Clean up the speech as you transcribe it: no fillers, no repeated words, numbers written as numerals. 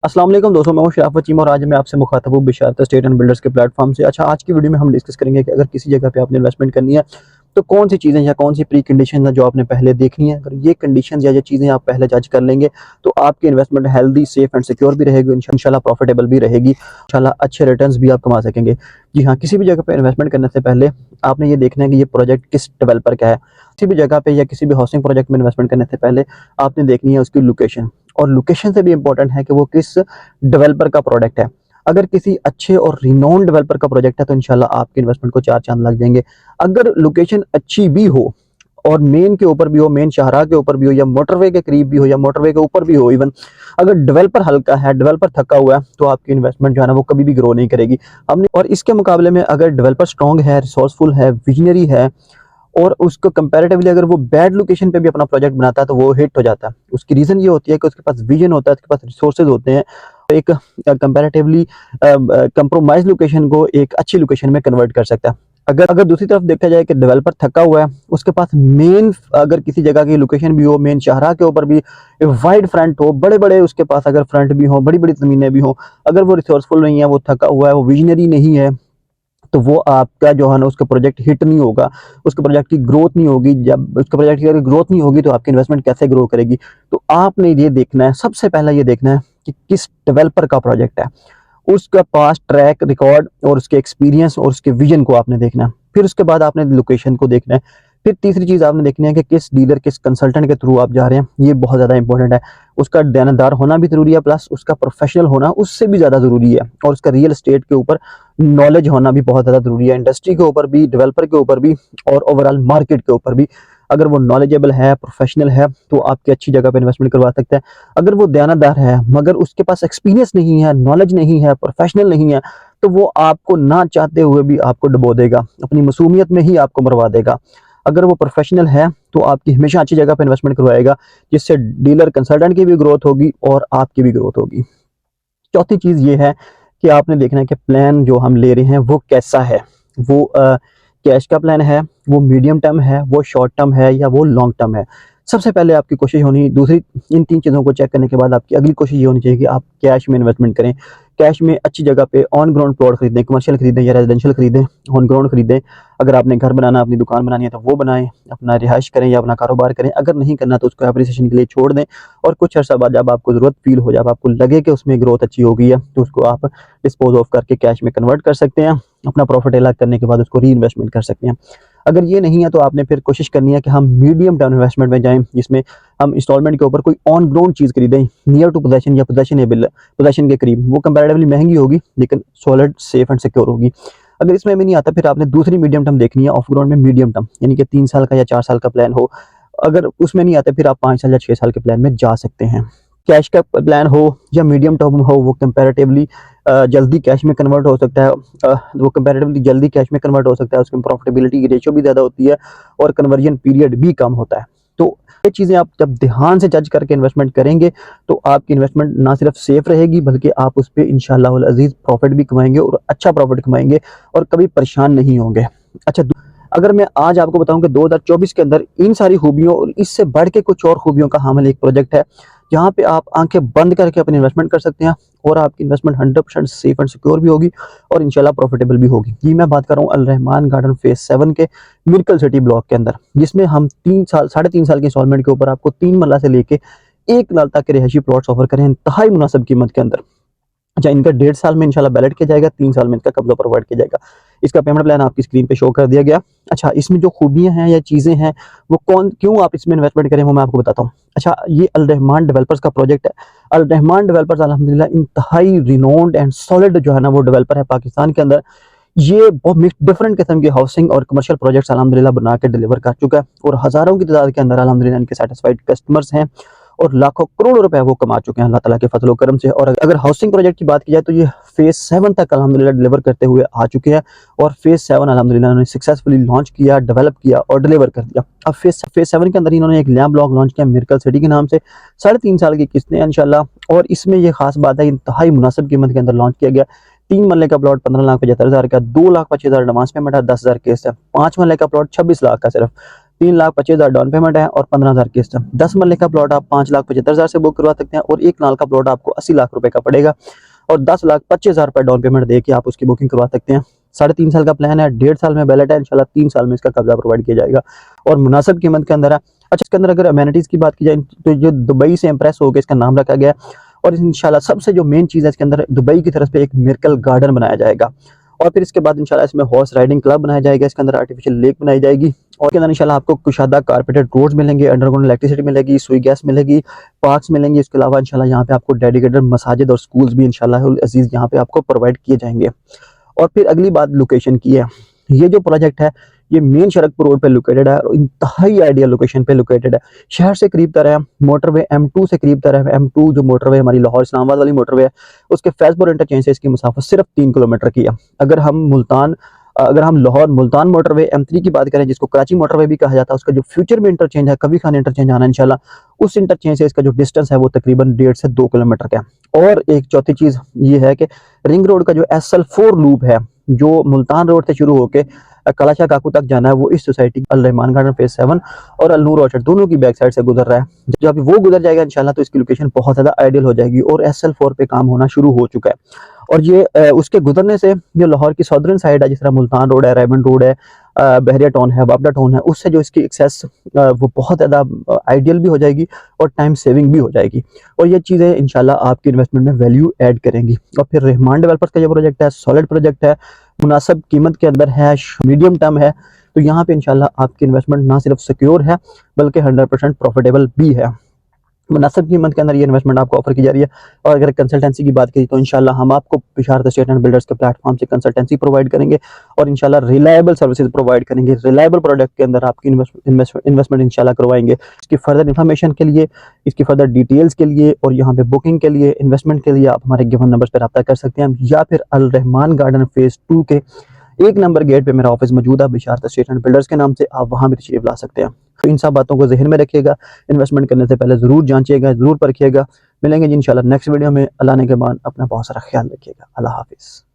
अस्सलाम वालेकुम दोस्तों, मैं हूं शराफत चीमा और आज मैं आपसे मुखातब हूं बिशारत स्टेट एंड बिल्डर्स के प्लेटफॉर्म से। अच्छा, आज की वीडियो में हम डिस्कस करेंगे कि अगर किसी जगह पे आपने इन्वेस्टमेंट करनी है तो कौन सी चीज़ें या कौन सी प्री कंडीशन है जो आपने पहले देखनी है। अगर ये कंडीशन या ये चीज़ें आप पहले जज कर लेंगे तो आपकी investment healthy, safe and secure भी रहेगी, इंशाल्लाह प्रॉफिटेबल भी रहेगी, इंशाल्लाह अच्छे रिटर्न्स भी आप कमा सकेंगे। जी हाँ, किसी भी जगह पे इन्वेस्टमेंट करने से पहले आपने ये देखना है कि ये प्रोजेक्ट किस डेवलपर का है। किसी भी जगह पे या किसी भी हाउसिंग प्रोजेक्ट में इन्वेस्टमेंट करने से पहले आपने देखनी है उसकी लोकेशन, और लोकेशन से भी इम्पोर्टेंट है कि वो किस डेवलपर का प्रोडक्ट है। अगर किसी अच्छे और रिनोन डेवलपर का प्रोजेक्ट है तो इंशाल्लाह आपकी इन्वेस्टमेंट को चार चांद लग जाएंगे। अगर लोकेशन अच्छी भी हो और मेन के ऊपर भी हो, मेन शाहराह के ऊपर भी हो, या मोटरवे के करीब भी हो, या मोटरवे के ऊपर भी हो, इवन अगर डेवलपर हल्का है, डेवलपर थका हुआ है, तो आपकी इन्वेस्टमेंट जो है ना वो कभी भी ग्रो नहीं करेगी। हमने और इसके मुकाबले में अगर डेवलपर स्ट्रॉन्ग है, रिसोर्सफुल है, विजनरी है, और उसको कंपैरेटिवली अगर वो बैड लोकेशन पे भी अपना प्रोजेक्ट बनाता है तो वो हिट हो जाता है। उसकी रीज़न ये होती है कि उसके पास विजन होता है, उसके पास रिसोर्सेज होते हैं, एक कंपैरेटिवली कंप्रोमाइज लोकेशन को एक अच्छी लोकेशन में कन्वर्ट कर सकता है। अगर अगर दूसरी तरफ देखा जाए कि डेवलपर थका हुआ है, उसके पास मेन अगर किसी जगह की लोकेशन भी हो, मेन शाहराह के ऊपर भी वाइड फ्रंट हो, बड़े बड़े उसके पास अगर फ्रंट भी हो, बड़ी बड़ी ज़मीनें भी हो, अगर वो रिसोर्सफुल नहीं है, वो थका हुआ है, वो विजनरी नहीं है, तो वो आपका जो है ना उसका प्रोजेक्ट हिट नहीं होगा, उसके प्रोजेक्ट की ग्रोथ नहीं होगी। जब उसके प्रोजेक्ट की अगर ग्रोथ नहीं होगी तो आपकी इन्वेस्टमेंट कैसे ग्रो करेगी। तो आपने ये देखना है, सबसे पहला ये देखना है कि किस डेवलपर का प्रोजेक्ट है, उसका पास ट्रैक रिकॉर्ड और उसके एक्सपीरियंस और उसके विजन को आपने देखना है। फिर उसके बाद आपने लोकेशन को देखना है। फिर तीसरी चीज़ आपने देखनी है कि किस डीलर, किस कंसल्टेंट के थ्रू आप जा रहे हैं। ये बहुत ज़्यादा इंपॉर्टेंट है। उसका देनदार होना भी ज़रूरी है, प्लस उसका प्रोफेशनल होना उससे भी ज़्यादा ज़रूरी है, और उसका रियल एस्टेट के ऊपर नॉलेज होना भी बहुत ज़्यादा ज़रूरी है, इंडस्ट्री के ऊपर भी, डेवलपर के ऊपर भी, और ओवरऑल मार्केट के ऊपर भी। अगर वो नॉलेजेबल है, प्रोफेशनल है, तो आपकी अच्छी जगह पे इन्वेस्टमेंट करवा सकता है। अगर वो दयानतदार है मगर उसके पास एक्सपीरियंस नहीं है, नॉलेज नहीं है, प्रोफेशनल नहीं है, तो वो आपको ना चाहते हुए भी आपको डुबो देगा, अपनी मासूमियत में ही आपको मरवा देगा। अगर वो प्रोफेशनल है तो आपकी हमेशा अच्छी जगह पे इन्वेस्टमेंट करवाएगा, जिससे डीलर कंसल्टेंट की भी ग्रोथ होगी और आपकी भी ग्रोथ होगी। चौथी चीज़ ये है कि आपने देखना है कि प्लान जो हम ले रहे हैं वो कैसा है। वो कैश का प्लान है, वो मीडियम टर्म है, वो शॉर्ट टर्म है, या वो लॉन्ग टर्म है। सबसे पहले आपकी कोशिश होनी दूसरी, इन 3 चीज़ों को चेक करने के बाद आपकी अगली कोशिश ये होनी चाहिए कि आप कैश में इन्वेस्टमेंट करें। कैश में अच्छी जगह पे ऑन ग्राउंड प्लॉट खरीदें, कमर्शियल खरीदें या रेजिडेंशियल खरीदें, ऑन ग्राउंड खरीदें। अगर आपने घर बनाना, अपनी दुकान बनानी है तो वो बनाएँ, अपना रिहाइश करें या अपना कारोबार करें। अगर नहीं करना तो उसको एप्रिसिएशन के लिए छोड़ दें, और कुछ अर्सा बाद जब आपको ज़रूरत फ़ील हो, जब आपको लगे कि उसमें ग्रोथ अच्छी हो गई है, तो उसको आप डिस्पोज़ ऑफ करके कैश में कन्वर्ट कर सकते हैं। अपना प्रॉफ़िट अलग करने के बाद उसको री-इन्वेस्टमेंट कर सकते हैं। अगर ये नहीं है तो आपने फिर कोशिश करनी है कि हम मीडियम टर्म इन्वेस्टमेंट में जाएँ, जिसमें हम इंस्टॉलमेंट के ऊपर कोई ऑन ग्राउंड चीज़ खरीदें, नियर टू पोजेसन या पोजेशनेबल, पोजेसन के करीब। वो कंपैरेटिवली महँगी होगी लेकिन सॉलिड, सेफ एंड सिक्योर होगी। अगर इसमें भी नहीं आता, फिर आपने दूसरी मीडियम टर्म देखनी है, ऑफ ग्राउंड में मीडियम टर्म, यानी कि 3 साल का या 4 साल का प्लान हो। अगर उसमें नहीं आता, फिर आप 5 साल या 6 साल के प्लान में जा सकते हैं। कैश का प्लान हो या मीडियम टर्म हो, वो कंपैरेटिवली जल्दी कैश में कन्वर्ट हो सकता है। वो कंपैरेटिवली जल्दी कैश में कन्वर्ट हो सकता है, उसमें प्रॉफिटेबिलिटी की रेशियो भी ज़्यादा होती है और कन्वर्जन पीरियड भी कम होता है। तो ये चीज़ें आप जब ध्यान से जज करके इन्वेस्टमेंट करेंगे तो आपकी इन्वेस्टमेंट ना सिर्फ सेफ रहेगी बल्कि आप उस पे इंशाअल्लाह वल अज़ीज़ प्रॉफिट भी कमाएँगे, और अच्छा प्रॉफिट कमाएँगे, और कभी परेशान नहीं होंगे। अच्छा, अगर मैं आज आपको बताऊं कि 2024 के अंदर इन सारी खूबियों और इससे बढ़ के कुछ और खूबियों का हामिल एक प्रोजेक्ट है, जहां पे आप आंखें बंद करके अपनी इन्वेस्टमेंट कर सकते हैं, और आपकी इन्वेस्टमेंट 100% सेफ एंड सिक्योर भी होगी, और इंशाल्लाह प्रॉफिटेबल भी होगी। जी, मैं बात कर रहा हूँ अल रहमान गार्डन फेज 7 के मिरकल सिटी ब्लॉक के अंदर, जिसमें हम 3 साल, 3.5 साल की इंस्टॉलमेंट के ऊपर आपको 3 मरला से लेके 1 लाख तक के रिहायशी प्लॉट्स ऑफर करें इंतहाई मुनासिब कीमत के अंदर। अच्छा, इनका 1.5 साल में इंशाल्लाह बैलेट किया जाएगा, 3 साल में इनका कब्जा प्रोवाइड किया जाएगा। इसका पेमेंट प्लान आपकी स्क्रीन पे शो कर दिया गया। अच्छा, इसमें जो खूबियाँ हैं या चीज़ें हैं, वो क्यों आप इसमें इन्वेस्टमेंट करें, वो मैं आपको बताता हूँ। अच्छा, ये अल रहमान डेवलपर्स का प्रोजेक्ट है। अल रहमान डेवलपर्स अल्हम्दुलिल्लाह इंतहाई रिनोन्ड एंड सॉलिड जो है ना वो डेवलपर है पाकिस्तान के अंदर। ये बहुत डिफरेंट किस्म के हाउसिंग और कमर्शियल प्रोजेक्ट्स अल्हम्दुलिल्लाह बना के डिलीवर कर चुका है, और हज़ारों की तादाद के अंदर अल्हम्दुलिल्लाह इनके सैटिस्फाइड कस्टमर्स हैं, और लाखों करोड़ों रुपए वो कमा चुके हैं अल्लाह ताला के फजल करम से। और अगर हाउसिंग प्रोजेक्ट की बात की जाए तो ये फेज 7 तक अल्हम्दुलिल्लाह डिलीवर करते हुए आ चुके हैं, और फेज 7 अल्हम्दुलिल्लाह उन्होंने सक्सेसफुली लॉन्च किया, डेवलप किया और डिलीवर कर दिया। अब फेज 7 के अंदर इन्होंने एक नया ब्लॉक लॉन्च किया मिरकल सिटी के नाम से। 3.5 साल की किस्तें इंशाल्लाह, और इसमें ये खास बात है इंतहाई मुनासिब कीमत के अंदर लॉन्च किया गया। 3 मरले का प्लॉट 15,75,000 का, 2,25,000 एडवांस पेमेंट है, 10,000 किस्त है। 5 मरले का प्लॉट 26 लाख का सिर्फ, 3,25,000 डाउन पेमेंट है और 15,000 किस्त है। 10 मरले का प्लॉट आप 5,75,000 से बुक करवा सकते हैं और 1 कनाल का प्लॉट आपको 80 लाख रुपए का पड़ेगा और 10,25,000 रुपए डाउन पेमेंट दे के आप उसकी बुकिंग करवा सकते हैं। 3.5 साल का प्लान है, 1.5 साल में बैलेट है, इंशाल्लाह 3 साल में इसका कब्जा प्रोवाइड किया जाएगा और मुनासिब कीमत के अंदर है। अच्छा, इसके अंदर अगर अमेनिटीज़ की बात की जाए तो जो दुबई से इम्प्रेस होकर इसका नाम रखा गया है और इंशाल्लाह सबसे जो मेन चीज़ है इसके अंदर दुबई की तरफ से एक मिरेकल गार्डन बनाया जाएगा और फिर इसके बाद इंशाल्लाह इसमें हॉर्स राइडिंग क्लब बनाया जाएगा, इसके अंदर आर्टिफिशियल लेक बनाई जाएगी और इसके अंदर इंशाल्लाह आपको कुशादा कारपेटेड रोड्स मिलेंगे, अंडरग्राउंड इलेक्ट्रिसिटी मिलेगी, सुई गैस मिलेगी, पार्क्स मिलेंगे। इसके अलावा इंशाल्लाह यहाँ पे आपको डेडिकेटेड मसाजिद और स्कूल्स भी इंशाल्लाह अजीज़ यहाँ पे आपको प्रोवाइड किए जाएंगे। और फिर अगली बात लोकेशन की है। ये जो प्रोजेक्ट है ये मेन शरकपुर रोड पे लोकेटेड है और इंतहाई आइडियल लोकेशन पे लोकेटेड है। शहर से करीब तर है, मोटरवे M2 से करीब तर है। M2 जो मोटरवे हमारी लाहौर इस्लामाबाद वाली मोटरवे है उसके फैजपुर इंटरचेंज से इसकी मुसाफत सिर्फ 3 किलोमीटर की है। अगर हम लाहौर मुल्तान मोटरवे M3 की बात करें जिसको कराची मोटरवे भी कहा जाता है, उसका जो फ्यूचर में इंटरचेंज है कभी खान इंटरचेंज आना इंशाल्लाह, उस इंटरचेंज से इसका जो डिस्टेंस है वो तकरीबन 1.5 से 2 किलोमीटर का है। और एक चौथी चीज़ ये है कि रिंग रोड का जो SL4 लूप है जो मुल्तान रोड से शुरू होकर कलाशा काकू तक जाना है वो इस सोसाइटी अल रहमान गार्डन फेज 7 और अल नूर ऑर्चर्ड दोनों की बैक साइड से गुजर रहा है। जब अभी वो गुजर जाएगा इंशाल्लाह तो इसकी लोकेशन बहुत ज़्यादा आइडियल हो जाएगी और SL4 पे काम होना शुरू हो चुका है। और ये उसके गुजरने से जो लाहौर की सदर्न साइड है जिस तरह मुल्तान रोड है, रायबंड रोड है, बहरिया टाउन है, बाबडा टाउन है, उससे जो इसकी एक्सेस वो बहुत ज़्यादा आइडियल भी हो जाएगी और टाइम सेविंग भी हो जाएगी और ये चीज़ें इंशाल्लाह आपकी इन्वेस्टमेंट में वैल्यू ऐड करेंगी। और फिर रहमान डेवलपर्स का जो प्रोजेक्ट है सॉलिड प्रोजेक्ट है, मुनासिब कीमत के अंदर है, मीडियम टर्म है, तो यहाँ पे इंशाल्लाह आपकी इन्वेस्टमेंट ना सिर्फ सिक्योर है बल्कि 100% प्रॉफिटेबल भी है। मुनासिब कीमत के अंदर ये इन्वेस्टमेंट आपको ऑफर की जा रही है। और अगर कंसल्टेंसी की बात करें तो इंशाल्लाह हम आपको बिशारत एस्टेट एंड बिल्डर्स के प्लेटफॉर्म से कंसल्टेंसी प्रोवाइड करेंगे और इंशाल्लाह रिलायबल सर्विसेज प्रोवाइड करेंगे। रिलायबल प्रोडक्ट के अंदर आपकी इन्वेस्टमेंट इंशाल्लाह करवाएंगे। इसकी फर्दर इन्फॉर्मेशन के लिए, इसकी फर्दर डिटेल्स के लिए और यहाँ पे बुकिंग के लिए, इन्वेस्टमेंट के लिए आप हमारे गिवन नंबर्स पर रब्ता कर सकते हैं या फिर अल रहमान गार्डन फेज 2 के 1 नंबर गेट पे मेरा ऑफिस मौजूद है बिशारत एस्टेट एंड बिल्डर्स के नाम से, आप वहाँ भी तशरीफ ला सकते हैं। तो इन सब बातों को जहन में रखिएगा, इन्वेस्टमेंट करने से पहले ज़रूर जांचिएगा, ज़रूर परखिएगा। मिलेंगे जी इंशाल्लाह नेक्स्ट वीडियो में। अल्लाह ने के बाद अपना बहुत सारा ख्याल रखिएगा। अल्लाह हाफिज़।